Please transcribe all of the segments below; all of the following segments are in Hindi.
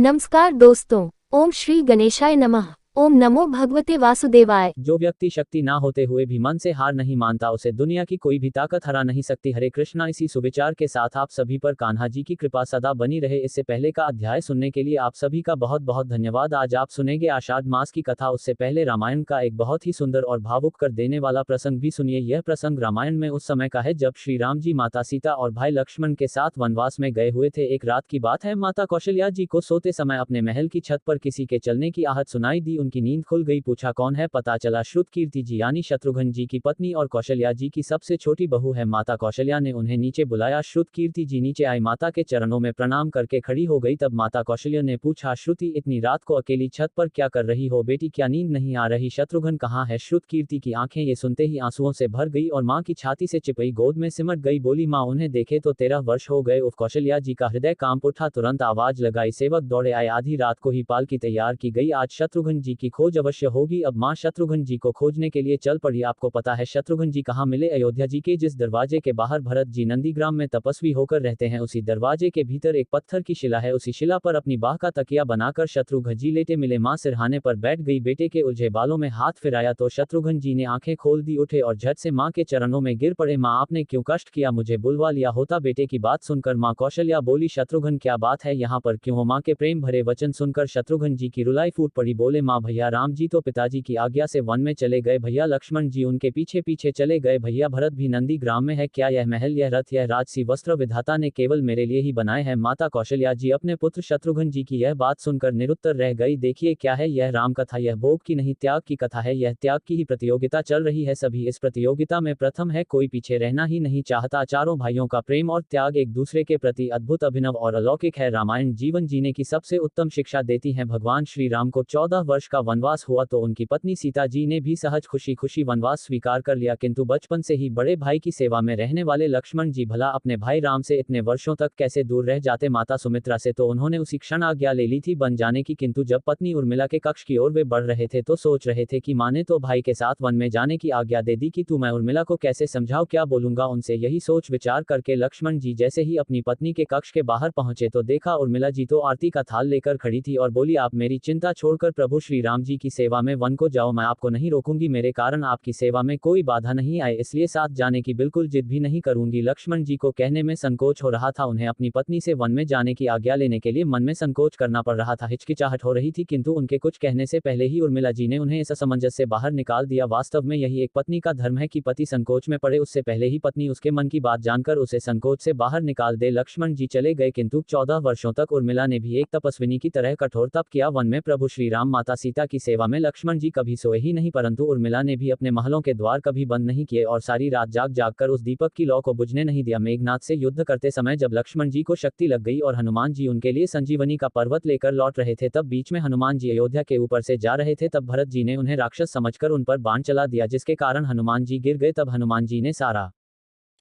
नमस्कार दोस्तों। ओम श्री गणेशाय नमः। ओम नमो भगवते वासुदेवाय। जो व्यक्ति शक्ति ना होते हुए भी मन से हार नहीं मानता उसे दुनिया की कोई भी ताकत हरा नहीं सकती। हरे कृष्णा। इसी सुविचार के साथ आप सभी पर कान्हा जी की कृपा सदा बनी रहे। इससे पहले का अध्याय सुनने के लिए आप सभी का बहुत बहुत धन्यवाद। आज आप सुनेंगे आषाढ़ मास की कथा। उससे पहले रामायण का एक बहुत ही सुंदर और भावुक कर देने वाला प्रसंग भी सुनिए। यह प्रसंग रामायण में उस समय का है जब श्री राम जी माता सीता और भाई लक्ष्मण के साथ वनवास में गए हुए थे। एक रात की बात है। माता कौशल्या जी को सोते समय अपने महल की छत पर किसी के चलने की आहट सुनाई दी। उनकी नींद खुल गई। पूछा कौन है। पता चला श्रुतकीर्ति जी यानी शत्रुघ्न जी की पत्नी और कौशल्या जी की सबसे छोटी बहू है। माता कौशल्या ने उन्हें नीचे बुलाया। श्रुतकीर्ति जी नीचे आई, माता के चरणों में प्रणाम करके खड़ी हो गई। तब माता कौशल्या ने पूछा, श्रुति इतनी रात को अकेली छत पर क्या कर रही हो बेटी, क्या नींद नहीं आ रही? शत्रुघ्न कहाँ है? श्रुतकीर्ति की आंखें ये सुनते ही आंसुओं से भर गई और मां की छाती से चिपई गोद में सिमट गई। बोली, मां उन्हें देखे तो 13 वर्ष हो गए। उफ। कौशल्या जी का हृदय कांप उठा। तुरंत आवाज लगाई, सेवक दौड़े आए। आधी रात को ही पालकी तैयार की गई। आज शत्रुघ्न जी की खोज अवश्य होगी। अब मां शत्रुघ्न जी को खोजने के लिए चल पड़ी। आपको पता है शत्रुघ्न जी कहाँ मिले? अयोध्या जी के जिस दरवाजे के बाहर भरत जी नंदीग्राम में तपस्वी होकर रहते हैं, उसी दरवाजे के भीतर एक पत्थर की शिला है। उसी शिला पर अपनी बाह का तकिया बनाकर शत्रुघ्न जी लेटे मिले। मां सिरहाने पर बैठ गई। बेटे के उलझे बालों में हाथ फिराया तो शत्रुघ्न जी ने आंखें खोल दी। उठे और झट से मां के चरणों में गिर पड़े। मां आपने क्यों कष्ट किया? मुझे बुलवा लिया होता। बेटे की बात सुनकर मां कौशल्या बोली, शत्रुघ्न क्या बात है, यहाँ पर क्यों हो? मां के प्रेम भरे वचन सुनकर शत्रुघ्न जी की रुलाई फूट पड़ी। बोले, मां भैया राम जी तो पिताजी की आज्ञा से वन में चले गए, भैया लक्ष्मण जी उनके पीछे पीछे चले गए, भैया भरत भी नंदीग्राम में है। क्या यह महल, यह रथ, यह राजसी वस्त्र विधाता ने केवल मेरे लिए ही बनाए हैं? माता कौशल्या जी अपने पुत्र शत्रुघ्न जी की यह बात सुनकर निरुत्तर रह गई। देखिए क्या है यह राम कथा, यह भोग की नहीं त्याग की कथा है। यह त्याग की ही प्रतियोगिता चल रही है। सभी इस प्रतियोगिता में प्रथम है, कोई पीछे रहना ही नहीं चाहता। चारों भाइयों का प्रेम और त्याग एक दूसरे के प्रति अद्भुत, अभिनव और अलौकिक है। रामायण जीवन जीने की सबसे उत्तम शिक्षा देती है। भगवान श्री राम को 14 वर्ष का वनवास हुआ तो उनकी पत्नी सीता जी ने भी सहज खुशी खुशी वनवास स्वीकार कर लिया, किंतु बचपन से ही बड़े भाई की सेवा में रहने वाले लक्ष्मण जी भला अपने भाई राम से इतने वर्षों तक कैसे दूर रह जाते? माता सुमित्रा से तो उन्होंने उसी क्षण आज्ञा ले ली थी बन जाने की, किंतु जब पत्नी उर्मिला के कक्ष की ओर वे बढ़ रहे थे तो सोच रहे थे कि मां ने तो भाई के साथ वन में जाने की आज्ञा दे दी, कि तू मैं उर्मिला को कैसे समझाऊं, क्या बोलूंगा उनसे? यही सोच विचार करके लक्ष्मण जी जैसे ही अपनी पत्नी के कक्ष के बाहर पहुंचे तो देखा उर्मिला जी तो आरती का थाल लेकर खड़ी थी और बोली, आप मेरी चिंता छोड़कर प्रभु श्री राम जी की सेवा में वन को जाओ, मैं आपको नहीं रोकूंगी, मेरे कारण आपकी सेवा में कोई बाधा नहीं आए, इसलिए साथ जाने की बिल्कुल जिद भी नहीं करूंगी। लक्ष्मण जी को कहने में संकोच हो रहा था, उन्हें अपनी पत्नी से वन में जाने की आज्ञा लेने के लिए मन में संकोच करना पड़ रहा था, हिचकिचाहट हो रही थी, किंतु उनके कुछ कहने से पहले ही उर्मिला जी ने उन्हें इस असमंजस से बाहर निकाल दिया। वास्तव में यही एक पत्नी का धर्म है कि पति संकोच में पड़े उससे पहले ही पत्नी उसके मन की बात जानकर उसे संकोच से बाहर निकाल दे। लक्ष्मण जी चले गए, किंतु 14 वर्षों तक उर्मिला ने भी एक तपस्विनी की तरह कठोर तप किया। वन में प्रभु श्री राम माता सीता की सेवा में लक्ष्मण जी कभी सोए ही नहीं, परंतु उर्मिला ने भी अपने महलों के द्वार कभी बंद नहीं किए और सारी रात जाग जाग कर उस दीपक की लौ को बुझने नहीं दिया। मेघनाथ से युद्ध करते समय जब लक्ष्मण जी को शक्ति लग गई और हनुमान जी उनके लिए संजीवनी का पर्वत लेकर लौट रहे थे, तब बीच में हनुमान जी अयोध्या के ऊपर से जा रहे थे, तब भरत जी ने उन्हें राक्षस समझकर उन पर बाण चला दिया, जिसके कारण हनुमान जी गिर गए। तब हनुमान जी ने सारा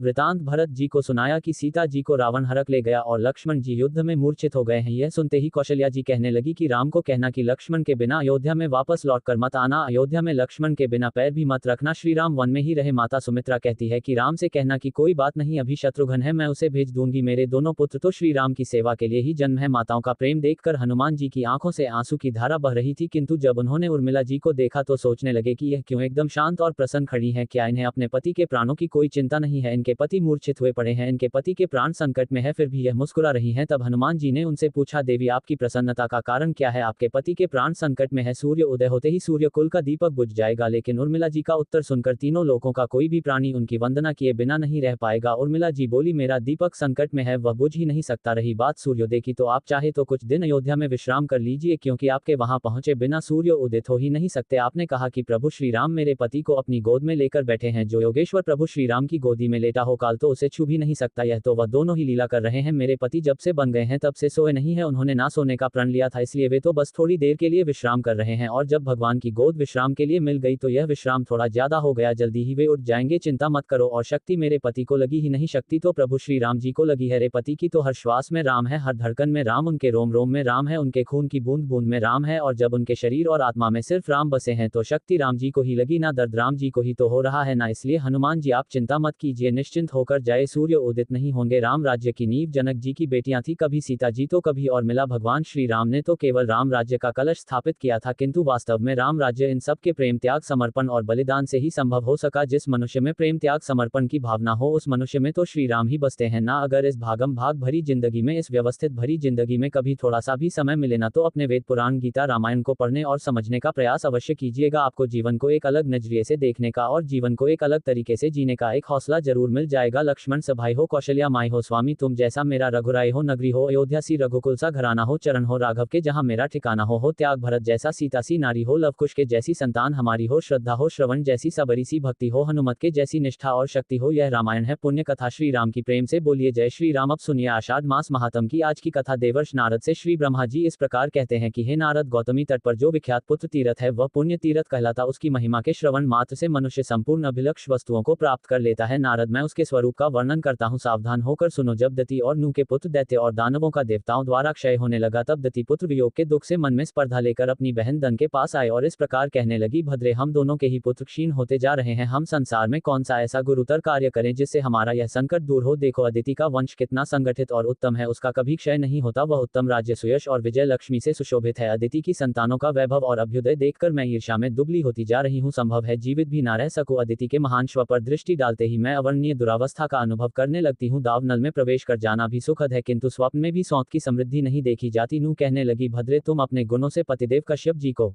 वृतांत भरत जी को सुनाया कि सीता जी को रावण हरक ले गया और लक्ष्मण जी युद्ध में मूर्छित हो गए हैं। यह सुनते ही कौशल्या जी कहने लगी कि राम को कहना कि लक्ष्मण के बिना अयोध्या में वापस लौटकर मत आना, अयोध्या में लक्ष्मण के बिना पैर भी मत रखना, श्री राम वन में ही रहे। माता सुमित्रा कहती है कि राम से कहना कि कोई बात नहीं, अभी शत्रुघ्न है, मैं उसे भेज दूंगी, मेरे दोनों पुत्र तो श्री राम की सेवा के लिए ही जन्म है। माताओं का प्रेम देखकर हनुमान जी की आंखों से आंसू की धारा बह रही थी, किंतु जब उन्होंने उर्मिला जी को देखा तो सोचने लगे कि यह क्यों एकदम शांत और प्रसन्न खड़ी हैं, क्या इन्हें अपने पति के प्राणों की कोई चिंता नहीं है? इनके पति मूर्छित हुए पड़े हैं, इनके पति के प्राण संकट में है, फिर भी यह मुस्कुरा रही हैं। तब हनुमान जी ने उनसे पूछा, देवी आपकी प्रसन्नता का कारण क्या है? आपके पति के प्राण संकट में है, सूर्य उदय होते ही सूर्य कुल का दीपक बुझ जाएगा। लेकिन उर्मिला जी का उत्तर सुनकर तीनों लोकों का कोई भी प्राणी उनकी वंदना किए बिना नहीं रह पाएगा। उर्मिला जी बोली, मेरा दीपक संकट में है, वह बुझ ही नहीं सकता। रही बात सूर्योदय की, तो आप चाहे तो कुछ दिन अयोध्या में विश्राम कर लीजिए, क्योंकि आपके वहां पहुंचे बिना सूर्य उदित हो ही नहीं सकते। आपने कहा कि प्रभु श्री राम मेरे पति को अपनी गोद में लेकर बैठे हैं, जो योगेश्वर प्रभु श्री राम की गोदी में लेटा हो काल तो उसे छू भी नहीं सकता, यह तो वह दोनों ही लीला कर रहे हैं। मेरे पति जब से बन गए हैं तब से सोए नहीं है, उन्होंने ना सोने का प्रण लिया था, इसलिए वे तो बस थोड़ी देर के लिए विश्राम कर रहे हैं, और जब भगवान की गोद विश्राम के लिए मिल गई तो यह विश्राम थोड़ा ज्यादा हो गया, जल्दी ही वे उठ जाएंगे, चिंता मत करो। और शक्ति मेरे पति को लगी ही नहीं, शक्ति तो प्रभु श्री राम जी को लगी है। रे पति की तो हर श्वास में राम है, हर धड़कन में राम, उनके रोम रोम में राम है, उनके खून की बूंद बूंद में राम है, और जब उनके शरीर और आत्मा में सिर्फ राम बसे हैं तो शक्ति राम जी को ही लगी, ना दर्द राम जी को ही तो हो रहा है ना। इसलिए हनुमान जी आप चिंता मत कीजिए, निश्चिंत होकर जाए, सूर्य उदित नहीं होंगे। राम राज्य की नींव जनक जी की बेटियां थी, कभी सीता जी तो कभी और मिला भगवान श्री राम ने तो केवल राम राज्य का कलश स्थापित किया था, किंतु वास्तव में राम राज्य इन सब के प्रेम, त्याग, समर्पण और बलिदान से ही संभव हो सका। जिस मनुष्य में प्रेम, त्याग, समर्पण की भावना हो, उस मनुष्य में तो श्री राम ही बसते हैं ना। अगर इस भागम भाग भरी जिंदगी में, इस व्यवस्थित भरी जिंदगी में कभी थोड़ा सा भी समय मिले ना, तो अपने वेद, पुराण, गीता, रामायण को पढ़ने और समझने का प्रयास अवश्य कीजिएगा। आपको जीवन को एक अलग नजरिए से देखने का और जीवन को एक अलग तरीके से जीने का एक हौसला जरूर मिल जाएगा। लक्ष्मण सा भाई हो, कौशल्या माई हो, स्वामी तुम जैसा मेरा रघुराई हो, नगरी हो अयोध्या सी, रघुकुल सा घराना हो, चरण हो राघव के जहां मेरा ठिकाना हो, त्याग भरत जैसा सीता सी नारी हो, लवकुश के जैसी संतान हमारी हो, श्रद्धा हो श्रवण जैसी सबरी सी भक्ति हो, हनुमत के जैसी निष्ठा और शक्ति हो। यह रामायण है, पुण्य कथा श्री राम की। प्रेम से बोलिए जय श्री राम। अब सुनिए आषाढ़ मास महात्म की आज की कथा। देवर्ष नारद से श्री ब्रह्मा जी इस प्रकार कहते हैं कि हे नारद, गौतमी तट पर जो विख्यात पुत्र तीर्थ है वह पुण्य तीर्थ कहलाता। उसकी महिमा के श्रवण मात्र से मनुष्य संपूर्ण अभिलक्ष वस्तुओं को प्राप्त कर लेता है। नारद, मैं उसके स्वरूप का वर्णन करता हूँ, सावधान होकर सुनो। जब दति और नू के पुत्र दैत्य और दानवों का देवताओं द्वारा क्षय होने लगा, तब दति पुत्र वियोग के दुख से मन में स्पर्धा लेकर अपनी बहन दन के पास आए और इस प्रकार कहने लगी, भद्रे, हम दोनों के ही पुत्र क्षीण होते जा रहे हैं। हम संसार में कौन सा ऐसा गुरुतर कार्य करें जिससे हमारा यह संकट दूर हो। देखो अदिति का वंश कितना संगठित और उत्तम है, उसका कभी क्षय नहीं होता। वह उत्तम राज्य, सुयश और विजय लक्ष्मी से सुशोभित है। अदिति की संतानों का वैभव और अभ्युदय देखकर मैं ईर्ष्या में दुबली होती जा रही हूँ। संभव है जीवित भी ना रह सकूं। अदिति के महान श्व पर दृष्टि डालते ही मैं अवर्णनीय दुरावस्था का अनुभव करने लगती हूँ। दाव नल में प्रवेश कर जाना भी सुखद है, किंतु स्वप्न में भी सौंत की समृद्धि नहीं देखी जाती। नू कहने लगी, भद्रे, तुम अपने गुणों से पतिदेव कश्यप जी को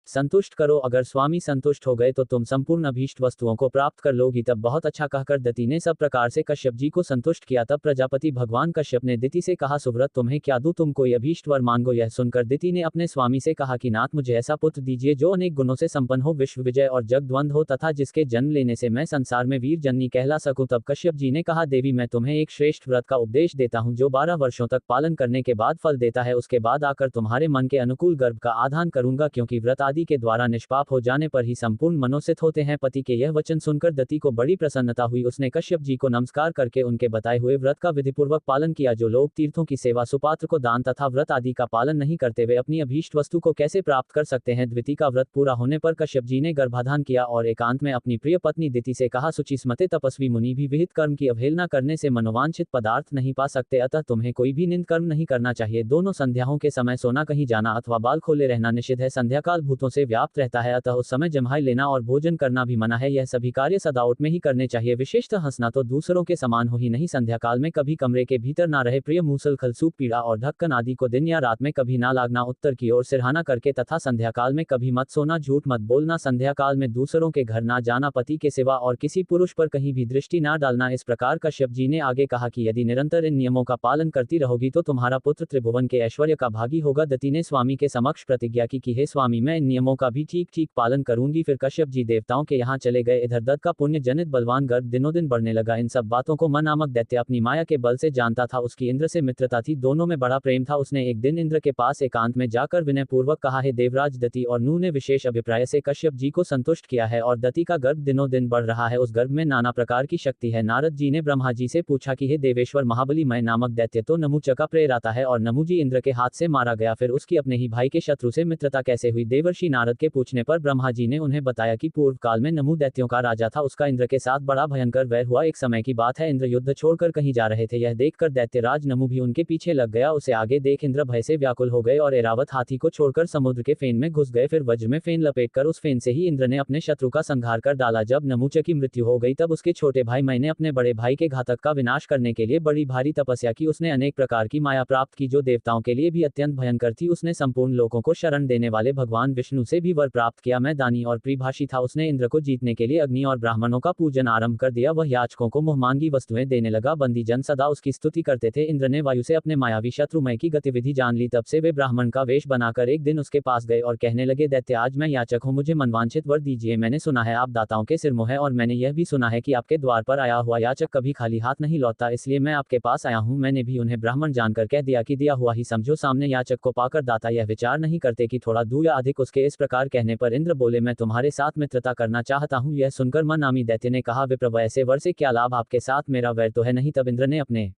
संतुष्ट करो। अगर स्वामी संतुष्ट हो गए तो तुम संपूर्ण अभीष्ट वस्तुओं को प्राप्त कर लोगी। तब बहुत अच्छा कहकर दति ने सब प्रकार से कश्यप जी को संतुष्ट किया। तब प्रजापति भगवान कश्यप ने दिति से कहा, सुव्रत, तुम्हें क्या दूं, तुम कोई अभीष्ट वर मांगो। यह सुनकर दिति ने अपने स्वामी से कहा कि नाथ, मुझे ऐसा पुत्र दीजिए जो अनेक गुणों से संपन्न हो, विश्व विजय और जगद्वंद हो, तथा जिसके जन्म लेने से मैं संसार में वीर जननी कहला सकूं। तब कश्यप जी ने कहा, देवी, मैं तुम्हें एक श्रेष्ठ व्रत का उपदेश देता हूं जो 12 वर्षों तक पालन करने के बाद फल देता है। उसके बाद आकर तुम्हारे मन के अनुकूल गर्भ का आधान करूंगा, क्योंकि व्रत आदि के द्वारा निष्पाप हो जाने पर ही संपूर्ण मनोसित होते हैं। पति के यह वचन सुनकर दति को बड़ी प्रसन्नता हुई। उसने कश्यप जी को नमस्कार करके उनके बताए हुए व्रत का विधिपूर्वक पालन किया। जो लोग तीर्थों की सेवा, सुपात्र को दान तथा व्रत आदि का पालन नहीं करते, वे अपनी अभीष्ट वस्तु को कैसे प्राप्त कर सकते हैं। द्वितीय का व्रत पूरा होने पर कश्यप जी ने गर्भाधान किया और एकांत में अपनी प्रिय पत्नी दिति से कहा, सुचिस्मते, तपस्वी मुनि भी विहित कर्म की अवहेलना करने से मनोवांछित पदार्थ नहीं पा सकते, अतः तुम्हें कोई भी निंद कर्म नहीं करना चाहिए। दोनों संध्याओं के समय सोना, कहीं जाना अथवा बाल खोले रहना निषिद्ध है। संध्या काल भूतों से व्याप्त रहता है, अतः उस समय जम्हाई लेना और भोजन करना भी मना है। यह सभी कार्य सदाउट में ही करने चाहिए। विशेषतः हंसना तो दूसरों के समान हो ही नहीं। संध्या काल में कभी कमरे के भीतर ना रहे। प्रिय मूसल, खलसूप, पीड़ा और ढक्कन आदि को दिन या रात में कभी ना लागना। उत्तर की ओर सिरहाना करके तथा संध्या काल में कभी मत सोना, झूठ मत बोलना। संध्या काल में दूसरों के घर ना जाना। पति के सिवा और किसी पुरुष पर कहीं भी दृष्टि ना डालना। इस प्रकार कश्यप जी ने आगे कहा कि यदि निरंतर इन नियमों का पालन करती रहोगी तो तुम्हारा पुत्र त्रिभुवन के ऐश्वर्य का भागी होगा। दति ने स्वामी के समक्ष प्रतिज्ञा की कि हे स्वामी, मैं इन नियमों का भी ठीक ठीक पालन करूंगी। फिर कश्यप जी देवताओं के यहाँ चले गए। इधर दत्त का पुण्य जनित बलवान गर्भ दिनों दिन बढ़ने लगा। इन सब बातों को मन नामक दैत्य अपनी माया के बल से जानता था। उसकी इंद्र से मित्रता थी, दोनों में बड़ा प्रेम था। उसने एक दिन इंद्र के पास एकांत में जाकर विनय पूर्वक कहा, हे देवराज, दति और नू ने विशेष अभिप्राय से कश्यप जी को संतुष्ट किया है और दति का गर्भ दिनों दिन बढ़ रहा है। उस गर्भ में नाना प्रकार की शक्ति है। नारद जी ने ब्रह्मा जी से पूछा कि हे देवेश्वर, महाबली मय नामक दैत्य तो नमूच का प्रेराता है और नमू जी इंद्र के हाथ से मारा गया, फिर उसकी अपने ही भाई के शत्रु से मित्रता कैसे हुई। देवर्षि नारद के पूछने पर ब्रह्मा जी ने उन्हें बताया कि पूर्व काल में नमू दैत्यों का राजा था, उसका इंद्र के साथ बड़ा भयंकर वैर हुआ। एक समय की बात है, इंद्र युद्ध छोड़कर कहीं जा रहे थे। यह देखकर दैत्यराज नमू भी उनके पीछे लग गया। उसे आगे देख इंद्र भय से व्याकुल हो गए और ऐरावत हाथी को छोड़कर समुद्र के फेन में घुस गए। फिर वज्र में फेन लपेटकर उस फेन से ही इंद्र ने अपने शत्रु का संहार कर डाला। जब नमूच की मृत्यु हो गई तब उसके छोटे भाई मय ने अपने बड़े भाई के घातक का विनाश करने के लिए बड़ी भारी तपस्या की। उसने अनेक प्रकार की माया प्राप्त की जो देवताओं के लिए भी अत्यंत भयंकर थी। उसने संपूर्ण लोकों को शरण देने वाले भगवान विष्णु से भी वर प्राप्त किया। मैं दानी और प्रिभाषी था। उसने इंद्र को जीतने के लिए अग्नि और ब्राह्मणों का पूजन आरंभ कर दिया। वह याचकों को मुहमांगी वस्तुएं देने लगा। बंदी जन सदा उसकी स्तुति करते थे। इंद्र ने वायु से अपने मायावी शत्रुमय की गतिविधि जान ली। तब से वे ब्राह्मण का वेश बनाकर एक दिन उसके पास गए और कहने लगे, दैत्य, आज मैं याचक हूँ, मुझे मनवांछित वर दीजिए। मैंने सुना है आप दाताओं के सिरमोह हैं और मैंने यह भी सुना है कि आपके द्वार पर आया हुआ याचक कभी खाली हाथ नहीं लौटता, इसलिए मैं आपके पास आया हूँ। मैंने भी उन्हें ब्राह्मण जानकर कह दिया कि दिया हुआ ही समझो। सामने याचक को पाकर दाता यह विचार नहीं करते कि थोड़ा दूं या अधिक। उसके इस प्रकार कहने पर इंद्र बोले, मैं तुम्हारे साथ मित्रता करना चाहता हूँ। यह सुनकर मन नामी दैत्य ने कहा, विप्र, ऐसे वर से क्या लाभ, आपके साथ मेरा वैर तो है नहीं। तब इंद्र ने अपने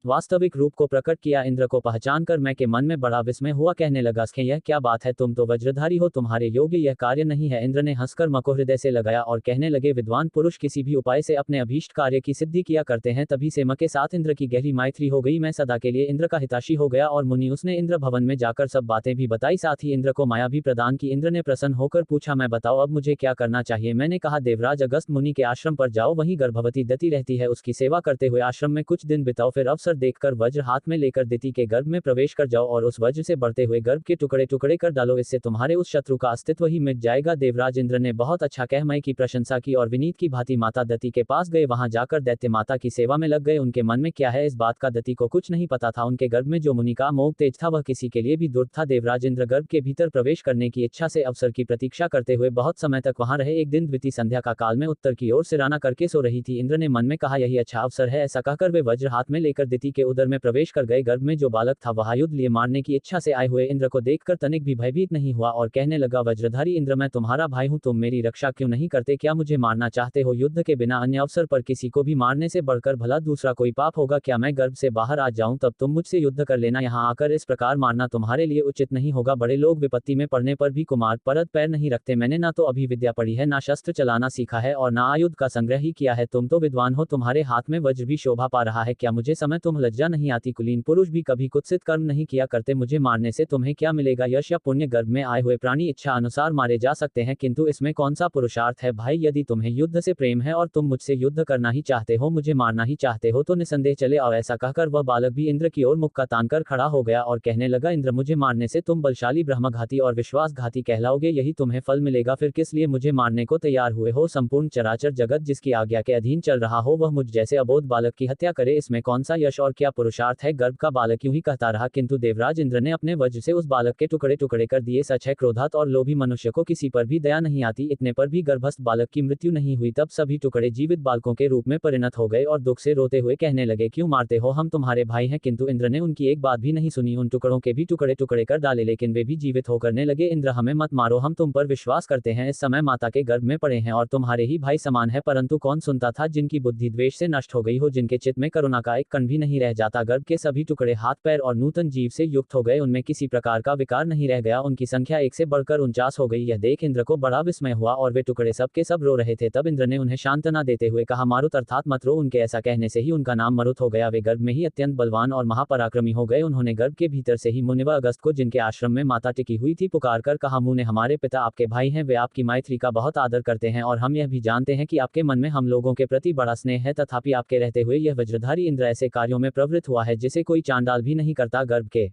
वास्तविक रूप को प्रकट किया। इंद्र को पहचान कर मैं के मन में बड़ा विस्मय हुआ, कहने लगा, यह क्या बात है, तुम तो वज्रधारी हो, तुम्हारे योग्य यह कार्य नहीं है। इंद्र ने हंसकर मको हृदय से लगाया और कहने लगे, विद्वान पुरुष किसी भी उपाय से अपने अभीष्ट कार्य की सिद्धि किया करते हैं। तभी से म के साथ इंद्र की गहरी मैत्री हो गई। मैं सदा के लिए इंद्र का हिताशी हो गया और मुनि उसने इंद्र भवन में जाकर सब बातें भी बताई, साथ ही इंद्र को माया भी प्रदान की। इंद्र ने प्रसन्न होकर पूछा, मैं बताओ अब मुझे क्या करना चाहिए। मैंने कहा, देवराज अगस्त मुनि के आश्रम पर जाओ, वहीं गर्भवती दति रहती है, उसकी सेवा करते हुए आश्रम में कुछ दिन बिताओ। फिर अवसर देखकर वज्र हाथ में लेकर दिति के गर्भ में प्रवेश कर जाओ और उस वज्र से बढ़ते हुए गर्भ के टुकड़े टुकड़े कर डालो, इससे तुम्हारे उस शत्रु का अस्तित्व ही मिट जाएगा। देवराज इंद्र ने बहुत अच्छा कह मय की प्रशंसा की और विनीत की भांति माता दति के पास गए। वहां जाकर दैत्य माता की सेवा में लग गए। उनके मन में क्या है इस बात का दति को कुछ नहीं पता था। उनके गर्भ में जो मुनि का मोह तेज था वह किसी के लिए भी दूर था। देवराज इंद्र गर्भ के भीतर प्रवेश करने की इच्छा से अवसर की प्रतीक्षा करते हुए बहुत समय तक वहां रहे। एक दिन द्वितीय संध्या का काल में उत्तर की ओर सिराना करके सो रही थी। इंद्र ने मन में कहा, यही अच्छा अवसर है। ऐसा कहकर वे वज्र हाथ में लेकर दिति के उदर में प्रवेश कर गए। गर्भ में जो बालक था वह आयुध लिए मारने की इच्छा से आए हुए इंद्र को देखकर तनिक भी भयभीत नहीं हुआ और कहने लगा, वज्रधारी इंद्र, मैं तुम्हारा भाई हूं, तुम मेरी रक्षा क्यों नहीं करते? क्या मुझे मारना चाहते हो? युद्ध के बिना अन्य अवसर पर किसी को भी मारने से बढ़कर भला दूसरा कोई पाप होगा क्या? मैं गर्भ से बाहर आ जाऊं तब तुम मुझसे युद्ध कर लेना, यहाँ आकर इस प्रकार मारना तुम्हारे लिए उचित नहीं होगा। बड़े लोग विपत्ति में पड़ने पर भी कुमार परत पैर नहीं रखते। मैंने ना तो अभी विद्या पढ़ी है, ना शस्त्र चलाना सीखा है और ना आयुध का संग्रह ही किया है। तुम तो विद्वान हो, तुम्हारे हाथ में वज्र भी शोभा पा रहा है। क्या मुझे समय तुम लज्जा नहीं आती? कुलीन पुरुष भी कभी कुत्सित कर्म नहीं किया करते। मुझे मारने से तुम्हें क्या मिलेगा? यश या पुण्य? गर्भ में आए हुए प्राणी इच्छा अनुसार मारे जा सकते हैं, किंतु इसमें कौन सा पुरुषार्थ है? भाई, यदि तुम्हें युद्ध से प्रेम है और तुम मुझसे युद्ध करना ही चाहते हो, मुझे मारना ही चाहते हो, तो निसंदेह चले आओ। ऐसा कहकर वह बालक भी इंद्र की ओर मुख का तानकर खड़ा हो गया और कहने लगा, इंद्र, मुझे मारने से तुम बलशाली, ब्रह्मघाती और विश्वासघाती कहलाओगे, यही तुम्हें फल मिलेगा। फिर किस लिए मुझे मारने को तैयार हुए हो? संपूर्ण चराचर जगत जिसकी आज्ञा के अधीन चल रहा हो वह मुझ जैसे अबोध बालक की हत्या करे, इसमें कौन सा यश और क्या पुरुषार्थ है? गर्भ का बालक यूं ही कहता रहा, किंतु देवराज इंद्र ने अपने वज्र से उस बालक के टुकड़े टुकड़े कर दिए। सच है, क्रोधात और लोभी मनुष्य को किसी पर भी दया नहीं आती। इतने पर भी गर्भस्थ बालक की मृत्यु नहीं हुई। तब सभी टुकड़े जीवित बालकों के रूप में परिणत हो गए और दुख से रोते हुए कहने लगे, क्यों मारते हो? हम तुम्हारे भाई हैं। किंतु इंद्र ने उनकी एक बात भी नहीं सुनी, उन टुकड़ों के भी टुकड़े टुकड़े कर डाले, लेकिन वे भी जीवित हो करने लगे, इंद्र, हमें मत मारो, हम तुम पर विश्वास करते हैं। इस समय माता के गर्भ में पड़े हैं और तुम्हारे ही भाई समान है। परंतु कौन सुनता था? जिनकी बुद्धि द्वेष से नष्ट हो गई हो, जिनके चित्त में करुणा का एक कण भी नहीं रह जाता। गर्भ के सभी टुकड़े हाथ पैर और नूतन जीव से युक्त हो गए, उनमें किसी प्रकार का विकार नहीं रह गया। उनकी संख्या एक से बढ़कर 49 हो गई। यह देख इंद्र को बड़ा विस्मय हुआ और वे टुकड़े सब के सब रो रहे थे। तब इंद्र ने उन्हें सांत्वना देते हुए कहा, मारुत अर्थात मत रो। उनके ऐसा कहने से ही उनका नाम मरुत हो गया। वे गर्भ में ही अत्यंत बलवान और महापराक्रमी हो गए। उन्होंने गर्भ के भीतर से ही मुनिवर अगस्त को, जिनके आश्रम में माता टिकी हुई थी, पुकार कर कहा, मुने, हमारे पिता आपके भाई हैं, वे आपकी मैत्री का बहुत आदर करते हैं और हम यह भी जानते हैं कि आपके मन में हम लोगों के प्रति बड़ा स्नेह है। तथापि आपके रहते हुए यह वज्रधारी इंद्र ऐसे कार्यों में प्रवृत्त हुआ है जिसे कोई चांडाल भी नहीं करता। गर्भ के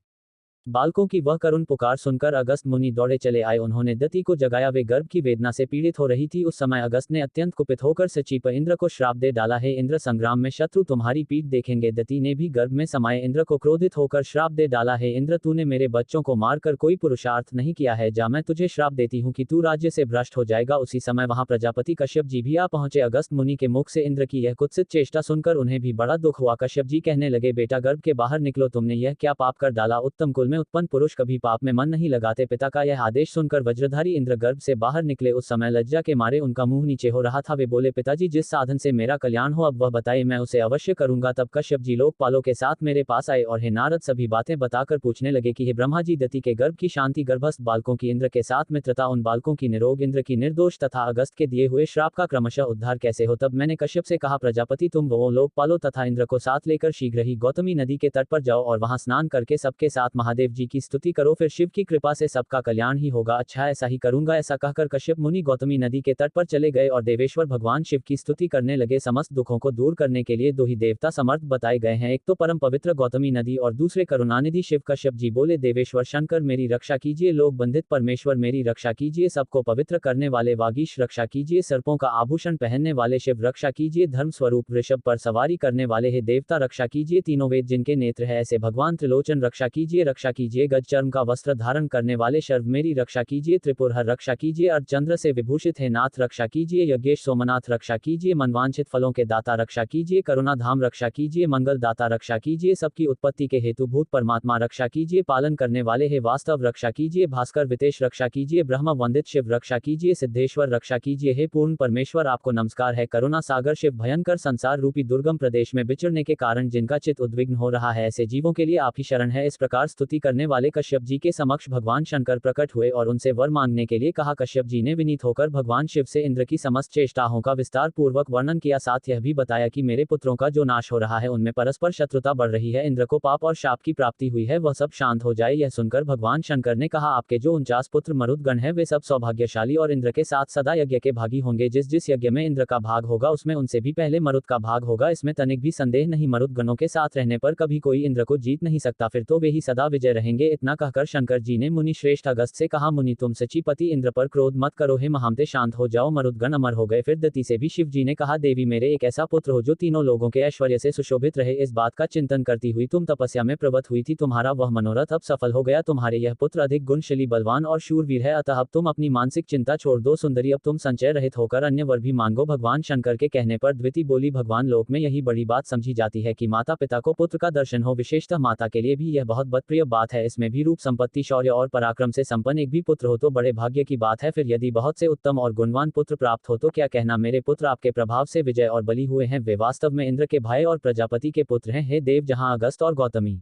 बालकों की वह करुण पुकार सुनकर अगस्त मुनि दौड़े चले आए। उन्होंने दति को जगाया। वे गर्भ की वेदना से पीड़ित हो रही थी। उस समय अगस्त ने अत्यंत कुपित होकर सचिप इंद्र को श्राप दे डाला, हे इंद्र, संग्राम में शत्रु तुम्हारी पीठ देखेंगे। दति ने भी गर्भ में समाये इंद्र को क्रोधित होकर श्राप दे डाला, हे इंद्र, तूने मेरे बच्चों को मारकर कोई पुरुषार्थ नहीं किया है। जा, मैं तुझे श्राप देती हूँ कि तू राज्य से भ्रष्ट हो जाएगा। उसी समय वहां प्रजापति कश्यप जी भी आ पहुंचे। अगस्त मुनि के मुख से इंद्र की यह कुत्सित चेष्टा सुनकर उन्हें भी बड़ा दुख हुआ। कश्यप जी कहने लगे, बेटा, गर्भ के बाहर निकलो, तुमने यह क्या पाप कर डाला? उत्तम कुल में उत्पन्न पुरुष कभी पाप में मन नहीं लगाते। पिता का यह आदेश सुनकर वज्रधारी इंद्र गर्भ से बाहर निकले। उस समय लज्जा के मारे उनका मुंह नीचे हो रहा था। वे बोले, पिताजी, जिस साधन से मेरा कल्याण हो अब वह बताइए, मैं उसे अवश्य करूंगा। तब कश्यप जी लोकपालों के साथ मेरे पास आए और हे नारद सभी बातें बताकर पूछने लगे कि हे ब्रह्मा जी, दति के गर्भ की शांति, गर्भस्थ बालकों की इंद्र के साथ मित्रता, उन बालकों की निरोग, इंद्र की निर्दोष तथा अगस्त के दिए हुए श्राप का क्रमशः उद्धार कैसे हो? तब मैंने कश्यप से कहा, प्रजापति, तुम वो लोकपालों तथा इंद्र को साथ लेकर शीघ्र ही गौतमी नदी के तट पर जाओ और वहां स्नान करके सबके साथ महादेव जी की स्तुति करो, फिर शिव की कृपा से सबका कल्याण ही होगा। अच्छा, ऐसा ही करूंगा। ऐसा कहकर कश्यप मुनि गौतमी नदी के तट पर चले गए और देवेश्वर भगवान शिव की स्तुति करने लगे। समस्त दुखों को दूर करने के लिए दो ही देवता समर्थ बताए गए हैं, एक तो परम पवित्र गौतमी नदी और दूसरे करुणानिधि शिव। कश्यप जी बोले, देवेश्वर शंकर मेरी रक्षा कीजिए, लोक बंधित परमेश्वर मेरी रक्षा कीजिए, सबको पवित्र करने वाले वागीश रक्षा कीजिए, सर्पों का आभूषण पहनने वाले शिव रक्षा कीजिए, धर्म स्वरूप वृषभ पर सवारी करने वाले हे देवता रक्षा कीजिए, तीनों वेद जिनके नेत्र है ऐसे भगवान त्रिलोचन रक्षा कीजिए, रक्षा कीजिए। गज चर्म का वस्त्र धारण करने वाले शर्व मेरी रक्षा कीजिए। त्रिपुरहर रक्षा कीजिए। अर्धचंद्र से विभूषित है नाथ रक्षा कीजिए। यज्ञेश सोमनाथ रक्षा कीजिए। मनवांछित फलों के दाता रक्षा कीजिए। करुणा धाम रक्षा कीजिए। मंगल दाता रक्षा कीजिए। सबकी उत्पत्ति के हेतु भूत परमात्मा रक्षा कीजिए। पालन करने वाले हे वास्तव रक्षा कीजिए। भास्कर वितेश रक्षा कीजिए। ब्रह्म वंदित शिव रक्षा कीजिए। सिद्धेश्वर रक्षा कीजिए। हे पूर्ण परमेश्वर आपको नमस्कार है। करुणा सागर शिव भयंकर संसार रूपी दुर्गम प्रदेश में विचरने के कारण जिनका चित्त उद्विग्न हो रहा है, ऐसे जीवों के लिए आप ही शरण है। इस प्रकार स्तुति करने वाले कश्यप जी के समक्ष भगवान शंकर प्रकट हुए और उनसे वर मांगने के लिए कहा। कश्यप जी ने विनीत होकर भगवान शिव से इंद्र की समस्त चेष्टाओं का विस्तार पूर्वक वर्णन किया। साथ यह भी बताया कि मेरे पुत्रों का जो नाश हो रहा है उनमें परस्पर शत्रुता बढ़ रही है, इंद्र को पाप और शाप की प्राप्ति हुई है, वह सब शांत हो जाए। यह सुनकर भगवान शंकर ने कहा, आपके जो 49 पुत्र मरुदगण है वे सब सौभाग्यशाली और इंद्र के साथ सदा यज्ञ के भागी होंगे। जिस जिस यज्ञ में इंद्र का भाग होगा उसमें उनसे भी पहले मरुद का भाग होगा, इसमें तनिक भी संदेह नहीं। मरुदगणों के साथ रहने पर कभी कोई इंद्र को जीत नहीं सकता, फिर तो वे ही सदा विजय रहेंगे। इतना कहकर शंकर जी ने मुनि श्रेष्ठ अगस्त से कहा, मुनि तुम सचिपति इंद्र पर क्रोध मत करो, हे महामते शांत हो जाओ। मरुदगण अमर हो गए। फिर दति से भी शिव जी ने कहा, देवी मेरे एक ऐसा पुत्र हो जो तीनों लोगों के ऐश्वर्य से सुशोभित रहे। इस बात का चिंतन करती हुई तुम तपस्या में प्रवृत्त हुई थी, तुम्हारा वह मनोरथ अब सफल हो गया। तुम्हारे यह पुत्र अधिक गुणशाली बलवान और शूरवीर है, अतः अब तुम अपनी मानसिक चिंता छोड़ दो। सुंदरी अब तुम संचय रहित होकर अन्य वर भी मांगो। भगवान शंकर के कहने पर द्विति बोली, भगवान लोक में यही बड़ी बात समझी जाती है कि माता पिता को पुत्र का दर्शन हो, विशेषतः माता के लिए भी यह बहुत बदप्रिय बात है। इसमें भी रूप संपत्ति शौर्य और पराक्रम से संपन्न एक भी पुत्र हो तो बड़े भाग्य की बात है। फिर यदि बहुत से उत्तम और गुणवान पुत्र प्राप्त हो तो क्या कहना, मेरे पुत्र आपके प्रभाव से विजय और बली हुए हैं। वे वास्तव में इंद्र के भाई और प्रजापति के पुत्र हैं। हे देव, जहाँ अगस्त और गौतमी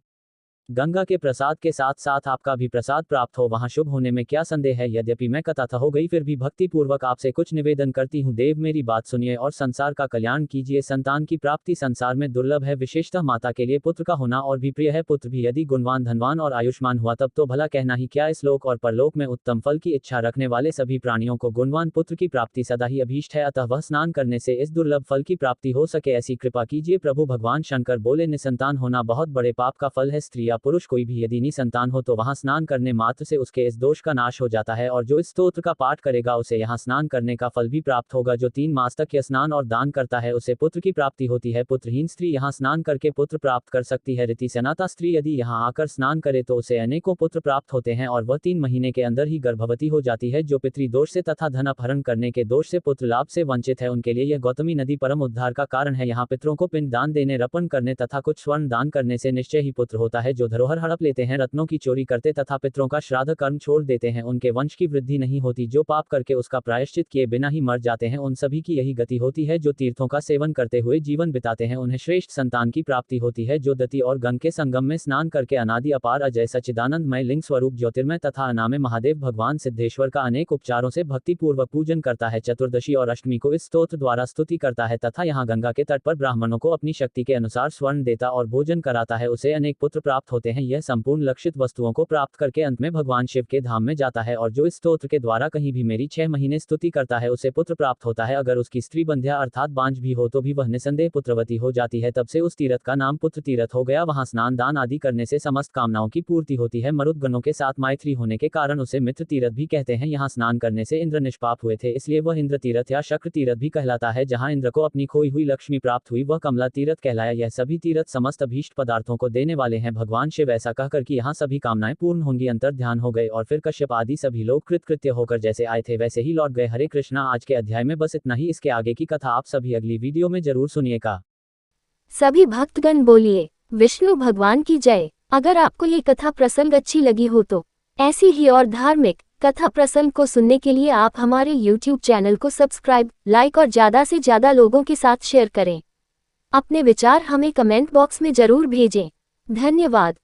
गंगा के प्रसाद के साथ साथ आपका भी प्रसाद प्राप्त हो, वहां शुभ होने में क्या संदेह है। यद्यपि मैं कथाथा हो गई फिर भी भक्ति पूर्वक आपसे कुछ निवेदन करती हूँ। देव मेरी बात सुनिए और संसार का कल्याण कीजिए। संतान की प्राप्ति संसार में दुर्लभ है, विशेषतः माता के लिए पुत्र का होना और भी प्रिय है। पुत्र भी यदि गुणवान धनवान और आयुष्मान हुआ तब तो भला कहना ही क्या। इस लोक और परलोक में उत्तम फल की इच्छा रखने वाले सभी प्राणियों को गुणवान पुत्र की प्राप्ति सदा ही अभीष्ट है, अतः वह स्नान करने से इस दुर्लभ फल की प्राप्ति हो सके, ऐसी कृपा कीजिए प्रभु। भगवान शंकर बोले, निसंतान होना बहुत बड़े पाप का फल है। स्त्री या पुरुष कोई भी यदि निसंतान हो तो वहां स्नान करने मात्र से उसके इस दोष का नाश हो जाता है, और जो इस स्तोत्र का पाठ करेगा उसे यहाँ स्नान करने का फल भी प्राप्त होगा। जो 3 मास तक यह स्नान और दान करता है उसे पुत्र की प्राप्ति होती है। पुत्रहीन स्त्री यहाँ स्नान करके पुत्र प्राप्त कर सकती है। रीति सनाता स्त्री यदि यहाँ आकर स्नान करे तो उसे अनेकों पुत्र प्राप्त होते हैं और वह 3 महीने के अंदर ही गर्भवती हो जाती है। जो पितृ दोष से तथा धन अपहरण करने के दोष से पुत्र लाभ से वंचित है उनके लिए यह गौतमी नदी परम उद्धार का कारण है। यहाँ पितरों को पिंड दान देने, रपण करने तथा कुछ स्वर्ण दान करने से निश्चय ही पुत्र होता है। जो धरोहर हड़प लेते हैं, रत्नों की चोरी करते तथा पितरों का श्राद्ध कर्म छोड़ देते हैं, उनके वंश की वृद्धि नहीं होती। जो पाप करके उसका प्रायश्चित किए बिना ही मर जाते हैं, उन सभी की यही गति होती है। जो तीर्थों का सेवन करते हुए जीवन बिताते हैं उन्हें श्रेष्ठ संतान की प्राप्ति होती है। जो दति और गंग के संगम में स्नान करके अनादि अपार अजय सच्चिदानंदमय लिंग स्वरूप ज्योतिर्मय तथा अनामय महादेव भगवान सिद्धेश्वर का अनेक उपचारों से भक्ति पूर्वक पूजन करता है, चतुर्दशी और अष्टमी को इस स्तोत्र द्वारा स्तुति करता है तथा यहाँ गंगा के तट पर ब्राह्मणों को अपनी शक्ति के अनुसार स्वर्ण देता और भोजन कराता है, उसे अनेक पुत्र प्राप्त होते हैं। यह संपूर्ण लक्षित वस्तुओं को प्राप्त करके अंत में भगवान शिव के धाम में जाता है। और जो इस स्तोत्र के द्वारा कहीं भी मेरी 6 महीने स्तुति करता है उसे पुत्र प्राप्त होता है। अगर उसकी स्त्री बंध्या अर्थात बांझ भी हो तो भी वह निसंदेह पुत्रवती हो जाती है। तब से उस तीर्थ का नाम पुत्र तीर्थ हो गया। वहां स्नान दान आदि करने से समस्त कामनाओं की पूर्ति होती है। मरुदगणों के साथ मैत्री होने के कारण उसे मित्र तीर्थ भी कहते हैं। यहाँ स्नान करने से इंद्र निष्पाप हुए थे, इसलिए वह इंद्र तीर्थ या शक्र तीर्थ भी कहलाता है। जहाँ इंद्र को अपनी खोई हुई लक्ष्मी प्राप्त हुई वह कमला तीर्थ कहलाया। यह सभी तीर्थ समस्त अभीष्ट पदार्थों को देने वाले हैं। भगवान शिव ऐसा कहकर कि यहाँ सभी कामनाएं पूर्ण होंगी अंतर ध्यान हो गए और फिर कश्यप आदि सभी लोग कृतकृत्य होकर जैसे आए थे वैसे ही लौट गए। हरे कृष्णा। आज के अध्याय में बस इतना ही। इसके आगे की कथा आप सभी अगली वीडियो में जरूर सुनिएगा। सभी भक्तगण बोलिए विष्णु भगवान की जय। अगर आपको ये कथा प्रसंग अच्छी लगी हो तो ऐसी ही और धार्मिक कथा प्रसंग को सुनने के लिए आप हमारे YouTube चैनल को सब्सक्राइब, लाइक और ज़्यादा से ज़्यादा लोगों के साथ शेयर करें। अपने विचार हमें कमेंट बॉक्स में जरूर भेजें। धन्यवाद।